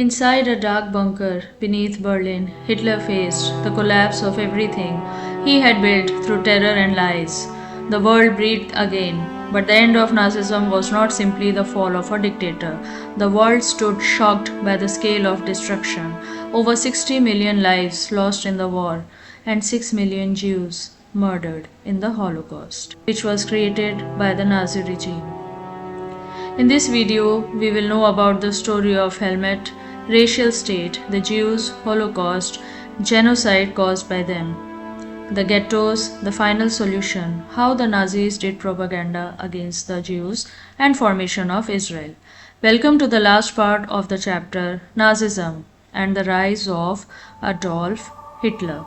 Inside a dark bunker beneath Berlin, Hitler faced the collapse of everything he had built through terror and lies. The world breathed again, but the end of Nazism was not simply the fall of a dictator. The world stood shocked by the scale of destruction. Over 60 million lives lost in the war, and 6 million Jews murdered in the Holocaust, which was created by the Nazi regime. In this video, we will know about the story of Helmet, racial state, the Jews, Holocaust, genocide caused by them, the ghettos, the final solution, how the Nazis did propaganda against the Jews, and formation of Israel. Welcome to the last part of the chapter, Nazism and the rise of Adolf Hitler.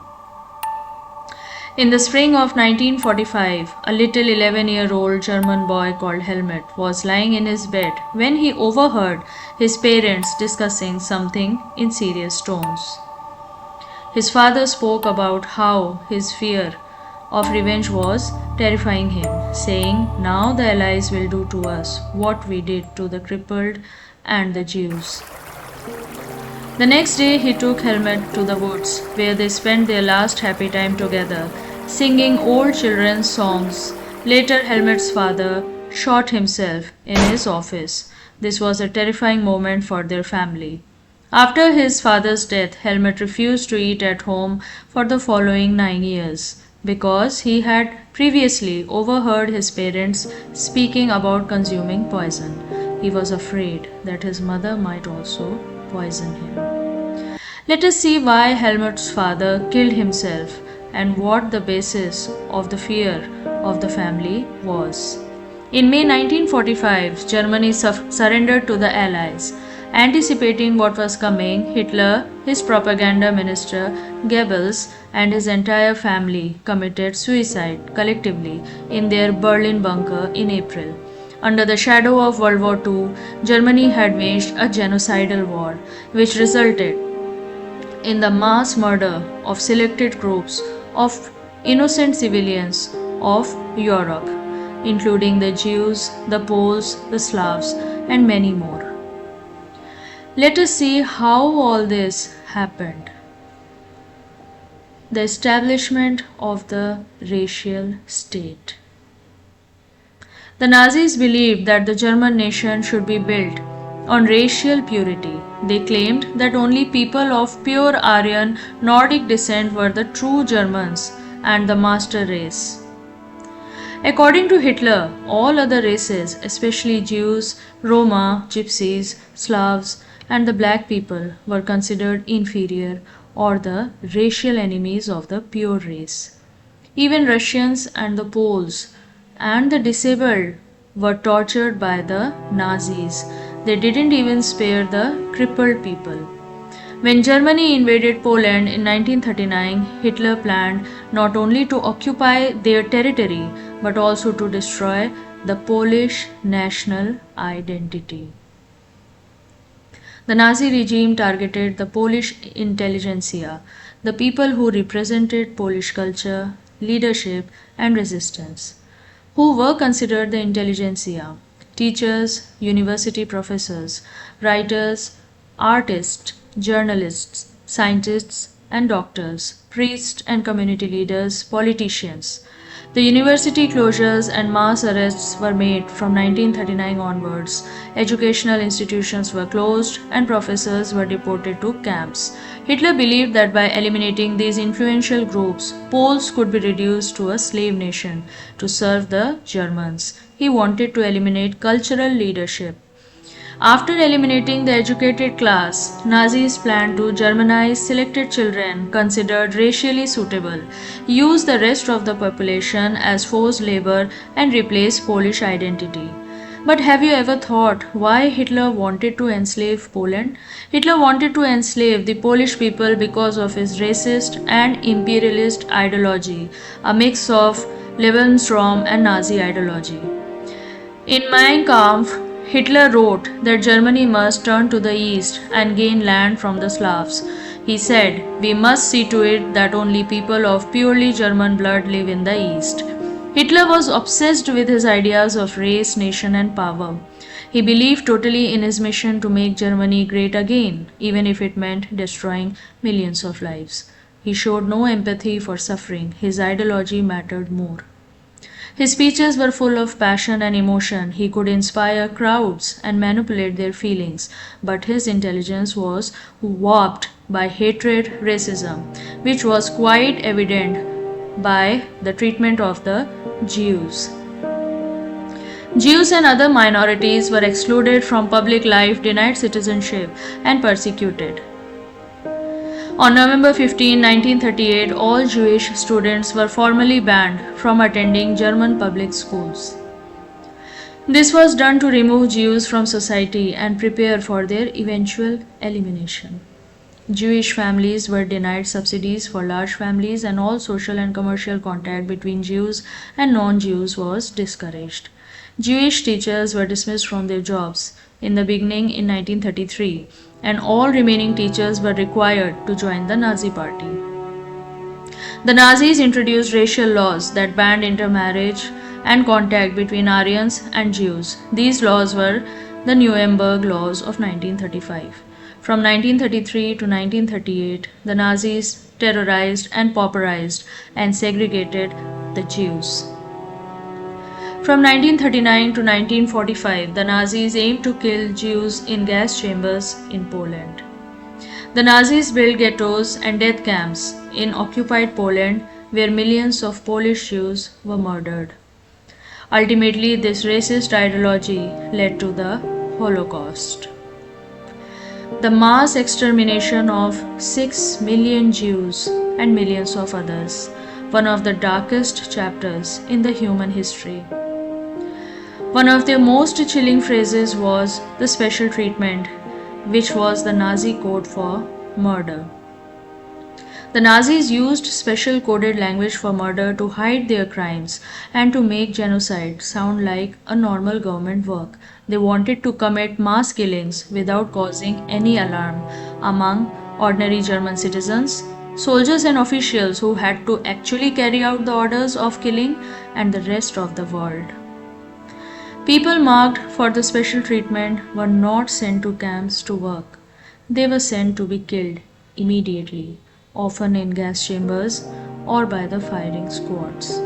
In the spring of 1945, a little 11-year-old German boy called Helmut was lying in his bed when he overheard his parents discussing something in serious tones. His father spoke about how his fear of revenge was terrifying him, saying, "Now the Allies will do to us what we did to the crippled and the Jews." The next day he took Helmut to the woods, where they spent their last happy time together, singing old children's songs. Later, Helmut's father shot himself in his office. This was a terrifying moment for their family. After his father's death, Helmut refused to eat at home for the following 9 years because he had previously overheard his parents speaking about consuming poison. He was afraid that his mother might also poison him. Let us see why Helmut's father killed himself and what the basis of the fear of the family was. In May 1945, Germany surrendered to the Allies. Anticipating what was coming, Hitler, his propaganda minister Goebbels, and his entire family committed suicide collectively in their Berlin bunker in April. Under the shadow of World War II, Germany had waged a genocidal war, which resulted in the mass murder of selected groups of innocent civilians of Europe, including the Jews, the Poles, the Slavs, and many more. Let us see how all this happened. The establishment of the racial state. The Nazis believed that the German nation should be built on racial purity. They claimed that only people of pure Aryan Nordic descent were the true Germans and the master race. According to Hitler, all other races, especially Jews, Roma, Gypsies, Slavs, and the black people, were considered inferior or the racial enemies of the pure race. Even Russians and the Poles and the disabled were tortured by the Nazis. They didn't even spare the crippled people. When Germany invaded Poland in 1939, Hitler planned not only to occupy their territory but also to destroy the Polish national identity. The Nazi regime targeted the Polish intelligentsia, the people who represented Polish culture, leadership, and resistance, who were considered the intelligentsia: teachers, university professors, writers, artists, journalists, scientists, and doctors, priests and community leaders, politicians. The university closures and mass arrests were made from 1939 onwards. Educational institutions were closed and professors were deported to camps. Hitler believed that by eliminating these influential groups, Poles could be reduced to a slave nation to serve the Germans. He wanted to eliminate cultural leadership. After eliminating the educated class, Nazis planned to Germanize selected children considered racially suitable, use the rest of the population as forced labor, and replace Polish identity. But have you ever thought why Hitler wanted to enslave Poland? Hitler wanted to enslave the Polish people because of his racist and imperialist ideology, a mix of Lebensraum and Nazi ideology. In Mein Kampf, Hitler wrote that Germany must turn to the east and gain land from the Slavs. He said, "We must see to it that only people of purely German blood live in the east." Hitler was obsessed with his ideas of race, nation, and power. He believed totally in his mission to make Germany great again, even if it meant destroying millions of lives. He showed no empathy for suffering. His ideology mattered more. His speeches were full of passion and emotion. He could inspire crowds and manipulate their feelings, but his intelligence was warped by hatred, racism, which was quite evident by the treatment of the Jews. Jews and other minorities were excluded from public life, denied citizenship, and persecuted. On November 15, 1938, all Jewish students were formally banned from attending German public schools. This was done to remove Jews from society and prepare for their eventual elimination. Jewish families were denied subsidies for large families, and all social and commercial contact between Jews and non-Jews was discouraged. Jewish teachers were dismissed from their jobs in the beginning in 1933, and all remaining teachers were required to join the Nazi Party. The Nazis introduced racial laws that banned intermarriage and contact between Aryans and Jews. These laws were the Nuremberg Laws of 1935. From 1933 to 1938, the Nazis terrorized and pauperized and segregated the Jews. From 1939 to 1945, the Nazis aimed to kill Jews in gas chambers in Poland. The Nazis built ghettos and death camps in occupied Poland, where millions of Polish Jews were murdered. Ultimately, this racist ideology led to the Holocaust. The mass extermination of 6 million Jews and millions of others, one of the darkest chapters in the human history. One of their most chilling phrases was the special treatment, which was the Nazi code for murder. The Nazis used special coded language for murder to hide their crimes and to make genocide sound like a normal government work. They wanted to commit mass killings without causing any alarm among ordinary German citizens, soldiers and officials who had to actually carry out the orders of killing, and the rest of the world. People marked for the special treatment were not sent to camps to work. They were sent to be killed immediately, often in gas chambers or by the firing squads.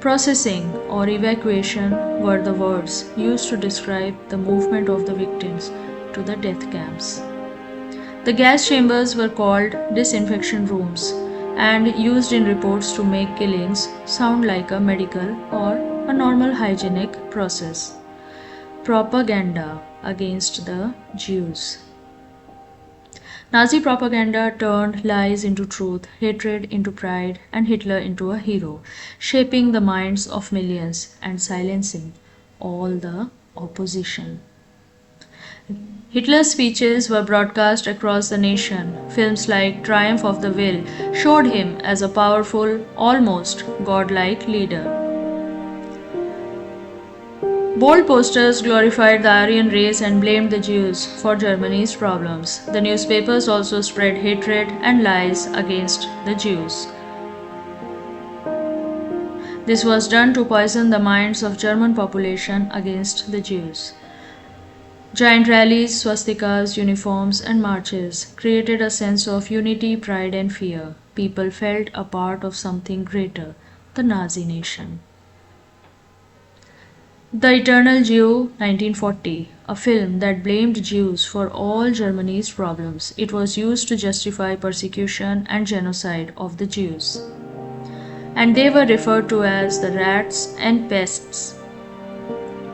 Processing or evacuation were the words used to describe the movement of the victims to the death camps. The gas chambers were called disinfection rooms and used in reports to make killings sound like a medical or a normal hygienic process. Propaganda against the Jews. Nazi propaganda turned lies into truth, hatred into pride, and Hitler into a hero, shaping the minds of millions and silencing all the opposition. Hitler's speeches were broadcast across the nation. Films like Triumph of the Will showed him as a powerful, almost godlike leader. Bold posters glorified the Aryan race and blamed the Jews for Germany's problems. The newspapers also spread hatred and lies against the Jews. This was done to poison the minds of German population against the Jews. Giant rallies, swastikas, uniforms, and marches created a sense of unity, pride, and fear. People felt a part of something greater, the Nazi nation. The Eternal Jew, 1940, a film that blamed Jews for all Germany's problems. It was used to justify persecution and genocide of the Jews. And they were referred to as the rats and pests.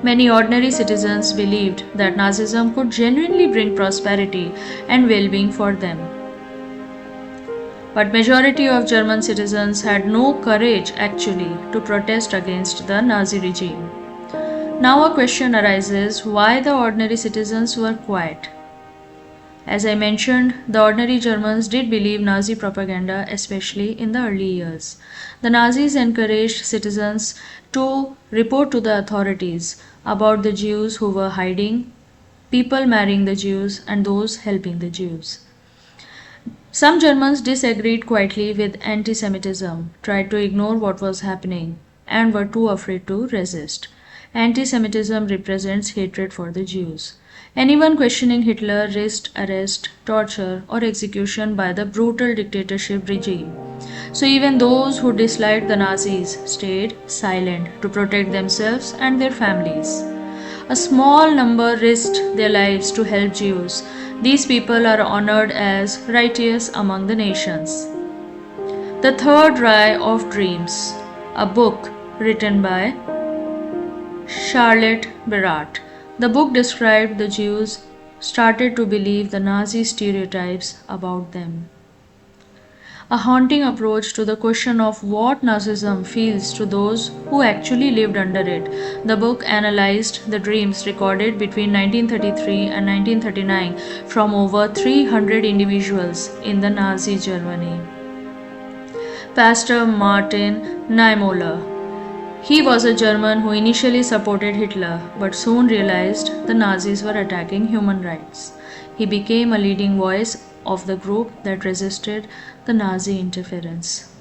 Many ordinary citizens believed that Nazism could genuinely bring prosperity and well-being for them. But majority of German citizens had no courage actually to protest against the Nazi regime. Now a question arises, why the ordinary citizens were quiet? As I mentioned, the ordinary Germans did believe Nazi propaganda, especially in the early years. The Nazis encouraged citizens to report to the authorities about the Jews who were hiding, people marrying the Jews, and those helping the Jews. Some Germans disagreed quietly with anti-Semitism, tried to ignore what was happening, and were too afraid to resist. Anti-Semitism represents hatred for the Jews. Anyone questioning Hitler risked arrest, torture, or execution by the brutal dictatorship regime. So even those who disliked the Nazis stayed silent to protect themselves and their families. A small number risked their lives to help Jews. These people are honored as righteous among the nations. The Third Ray of Dreams, a book written by Charlotte Beradt. The book described the Jews started to believe the Nazi stereotypes about them. A haunting approach to the question of what Nazism feels to those who actually lived under it. The book analyzed the dreams recorded between 1933 and 1939 from over 300 individuals in the Nazi Germany. Pastor Martin Niemöller. He was a German who initially supported Hitler but soon realized the Nazis were attacking human rights. He became a leading voice of the group that resisted the Nazi interference.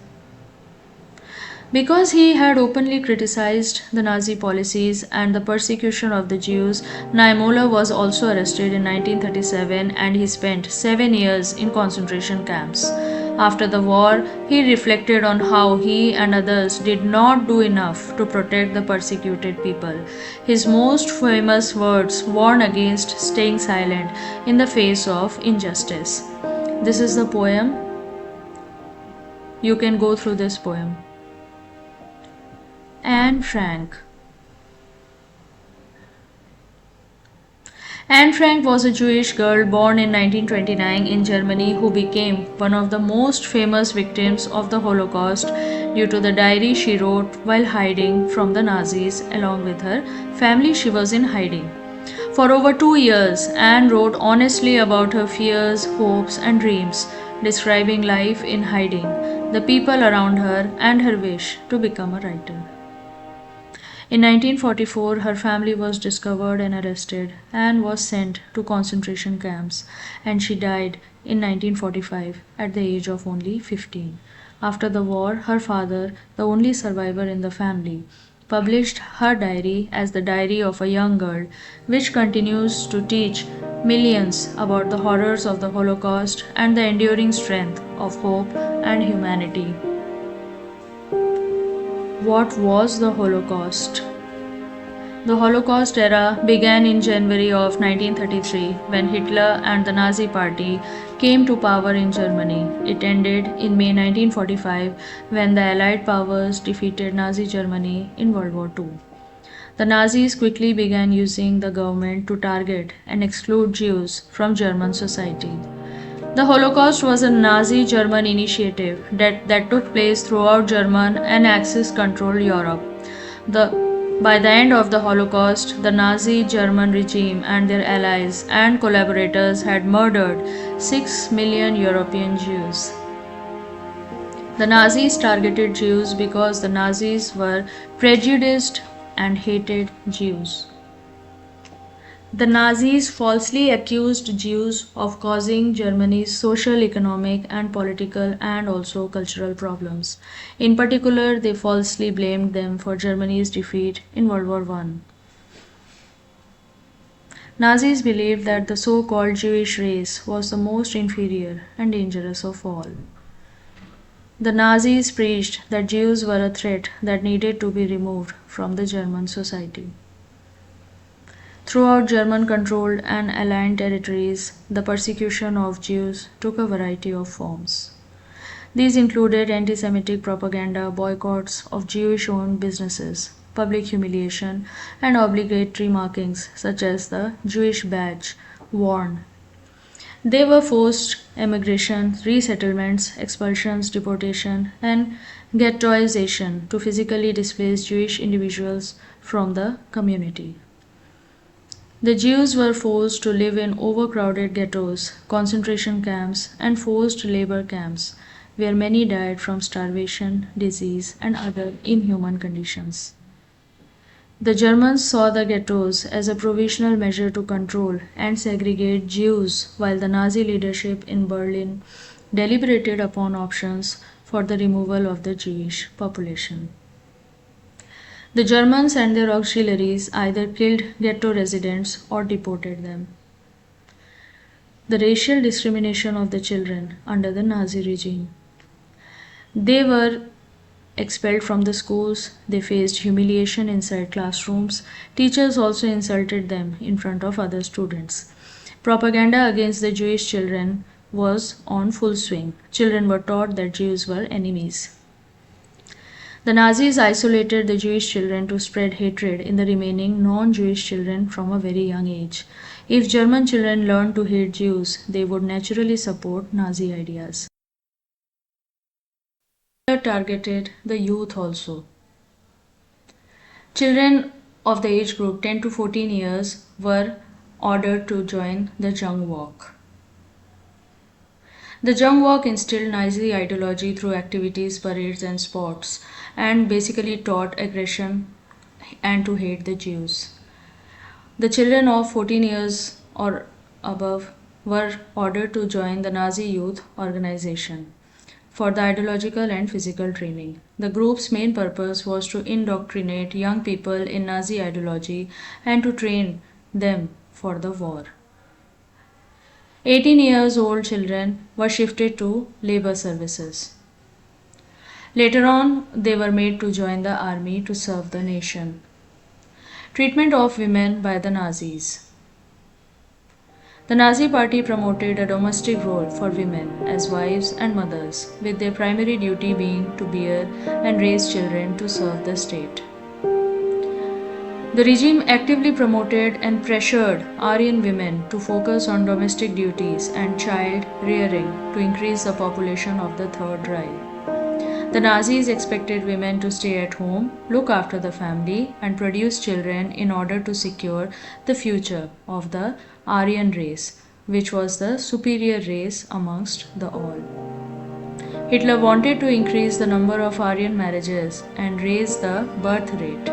Because he had openly criticized the Nazi policies and the persecution of the Jews, Niemöller was also arrested in 1937 and he spent 7 years in concentration camps. After the war, he reflected on how he and others did not do enough to protect the persecuted people. His most famous words warn against staying silent in the face of injustice. This is the poem. You can go through this poem. Anne Frank. Anne Frank was a Jewish girl born in 1929 in Germany who became one of the most famous victims of the Holocaust due to the diary she wrote while hiding from the Nazis. Along with her family, she was in hiding. For over 2 years, Anne wrote honestly about her fears, hopes, and dreams, describing life in hiding, the people around her, and her wish to become a writer. In 1944, her family was discovered and arrested. Anne was sent to concentration camps and she died in 1945 at the age of only 15. After the war, her father, the only survivor in the family, published her diary as the diary of a young girl, which continues to teach millions about the horrors of the Holocaust and the enduring strength of hope and humanity. What was the Holocaust? The Holocaust era began in January of 1933 when Hitler and the Nazi Party came to power in Germany. It ended in May 1945 when the Allied powers defeated Nazi Germany in World War II. The Nazis quickly began using the government to target and exclude Jews from German society. The Holocaust was a Nazi German initiative that took place throughout German and Axis-controlled Europe. By the end of the Holocaust, the Nazi German regime and their allies and collaborators had murdered 6 million European Jews. The Nazis targeted Jews because the Nazis were prejudiced and hated Jews. The Nazis falsely accused Jews of causing Germany's social, economic, and political and also cultural problems. In particular, they falsely blamed them for Germany's defeat in World War I. Nazis believed that the so-called Jewish race was the most inferior and dangerous of all. The Nazis preached that Jews were a threat that needed to be removed from the German society. Throughout German-controlled and Allied territories, the persecution of Jews took a variety of forms. These included anti-Semitic propaganda, boycotts of Jewish-owned businesses, public humiliation, and obligatory markings such as the Jewish badge worn. They were forced emigration, resettlements, expulsions, deportation, and ghettoization to physically displace Jewish individuals from the community. The Jews were forced to live in overcrowded ghettos, concentration camps, and forced labor camps, where many died from starvation, disease, and other inhuman conditions. The Germans saw the ghettos as a provisional measure to control and segregate Jews, while the Nazi leadership in Berlin deliberated upon options for the removal of the Jewish population. The Germans and their auxiliaries either killed ghetto residents or deported them. The racial discrimination of the children under the Nazi regime. They were expelled from the schools, they faced humiliation inside classrooms, teachers also insulted them in front of other students. Propaganda against the Jewish children was on full swing. Children were taught that Jews were enemies. The Nazis isolated the Jewish children to spread hatred in the remaining non-Jewish children from a very young age. If German children learned to hate Jews, they would naturally support Nazi ideas. Hitler targeted the youth also. Children of the age group 10 to 14 years were ordered to join the Jung Walk. The Jung Walk instilled Nazi ideology through activities, parades, and sports, and basically taught aggression and to hate the Jews. The children of 14 years or above were ordered to join the Nazi Youth Organization for the ideological and physical training. The group's main purpose was to indoctrinate young people in Nazi ideology and to train them for the war. 18 years old children were shifted to labor services. Later on, they were made to join the army to serve the nation. Treatment of women by the Nazis. The Nazi Party promoted a domestic role for women as wives and mothers, with their primary duty being to bear and raise children to serve the state. The regime actively promoted and pressured Aryan women to focus on domestic duties and child rearing to increase the population of the Third Reich. The Nazis expected women to stay at home, look after the family, and produce children in order to secure the future of the Aryan race, which was the superior race amongst the all. Hitler wanted to increase the number of Aryan marriages and raise the birth rate.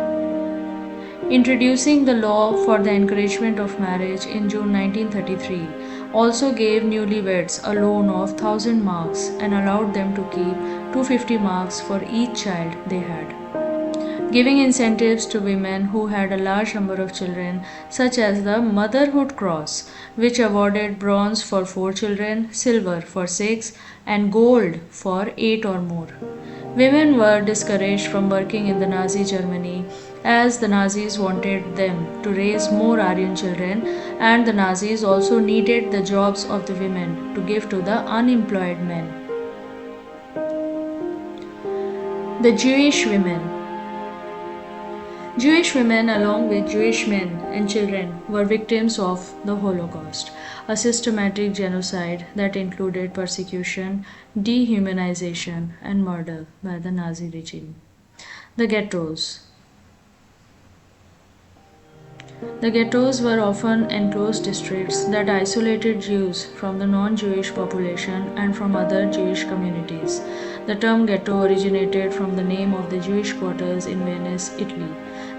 Introducing the law for the encouragement of marriage in June 1933 also gave newlyweds a loan of 1000 marks and allowed them to keep 250 marks for each child they had. Giving incentives to women who had a large number of children, such as the Motherhood Cross, which awarded bronze for 4 children, silver for 6, and gold for 8 or more. Women were discouraged from working in the Nazi Germany as the Nazis wanted them to raise more Aryan children, and the Nazis also needed the jobs of the women to give to the unemployed men. The Jewish women. Jewish women, along with Jewish men and children, were victims of the Holocaust, a systematic genocide that included persecution, dehumanization, and murder by the Nazi regime. The ghettos. The ghettos were often enclosed districts that isolated Jews from the non-Jewish population and from other Jewish communities. The term ghetto originated from the name of the Jewish quarters in Venice, Italy.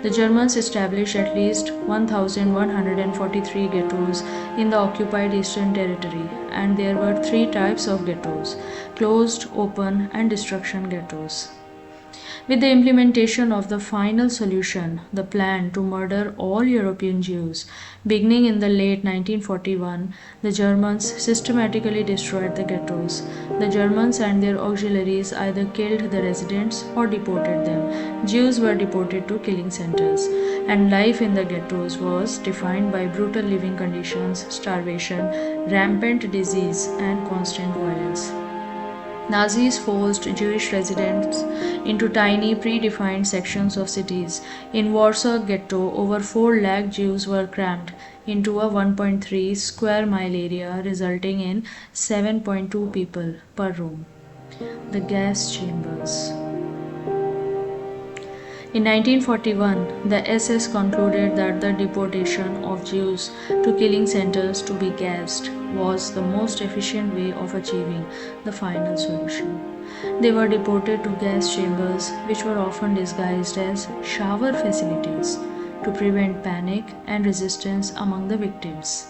The Germans established at least 1,143 ghettos in the occupied Eastern Territory, and there were 3 types of ghettos: closed, open, and destruction ghettos. With the implementation of the final solution, the plan to murder all European Jews, beginning in the late 1941, the Germans systematically destroyed the ghettos. The Germans and their auxiliaries either killed the residents or deported them. Jews were deported to killing centers, and life in the ghettos was defined by brutal living conditions, starvation, rampant disease, and constant violence. Nazis forced Jewish residents into tiny predefined sections of cities. In Warsaw Ghetto, over 4 lakh Jews were crammed into a 1.3 square mile area, resulting in 7.2 people per room. The gas chambers. In 1941, the SS concluded that the deportation of Jews to killing centers to be gassed was the most efficient way of achieving the final solution. They were deported to gas chambers, which were often disguised as shower facilities, to prevent panic and resistance among the victims.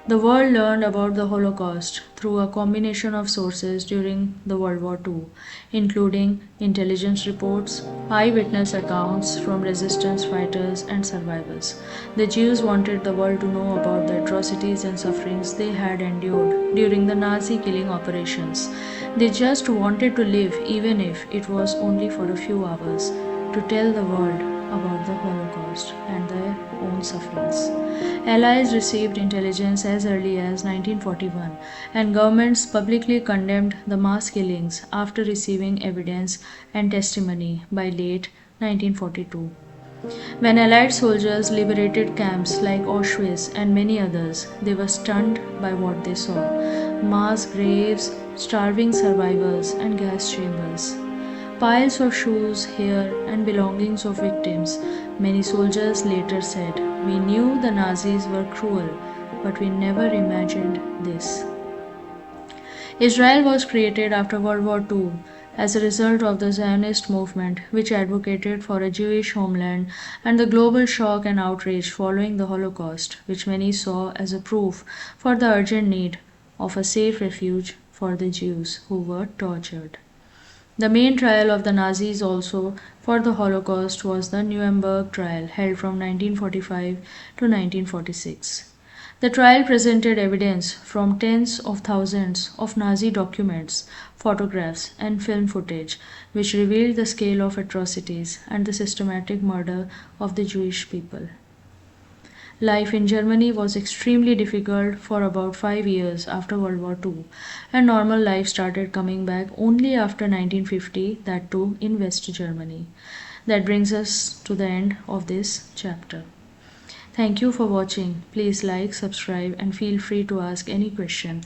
The world learned about the Holocaust through a combination of sources during the World War II, including intelligence reports, eyewitness accounts from resistance fighters and survivors. The Jews wanted the world to know about the atrocities and sufferings they had endured during the Nazi killing operations. They just wanted to live, even if it was only for a few hours, to tell the world about the Holocaust and their own sufferings. Allies received intelligence as early as 1941, and governments publicly condemned the mass killings after receiving evidence and testimony by late 1942. When Allied soldiers liberated camps like Auschwitz and many others, they were stunned by what they saw: mass graves, starving survivors, and gas chambers. Piles of shoes, hair, and belongings of victims. Many soldiers later said, "We knew the Nazis were cruel, but we never imagined this." Israel was created after World War II as a result of the Zionist movement, which advocated for a Jewish homeland, and the global shock and outrage following the Holocaust, which many saw as a proof for the urgent need of a safe refuge for the Jews who were tortured. The main trial of the Nazis also for the Holocaust was the Nuremberg trial, held from 1945 to 1946. The trial presented evidence from tens of thousands of Nazi documents, photographs, and film footage, which revealed the scale of atrocities and the systematic murder of the Jewish people. Life in Germany was extremely difficult for about 5 years after World War II, and normal life started coming back only after 1950, that too in West Germany. That brings us to the end of this chapter. Thank you for watching. Please like, subscribe, and feel free to ask any question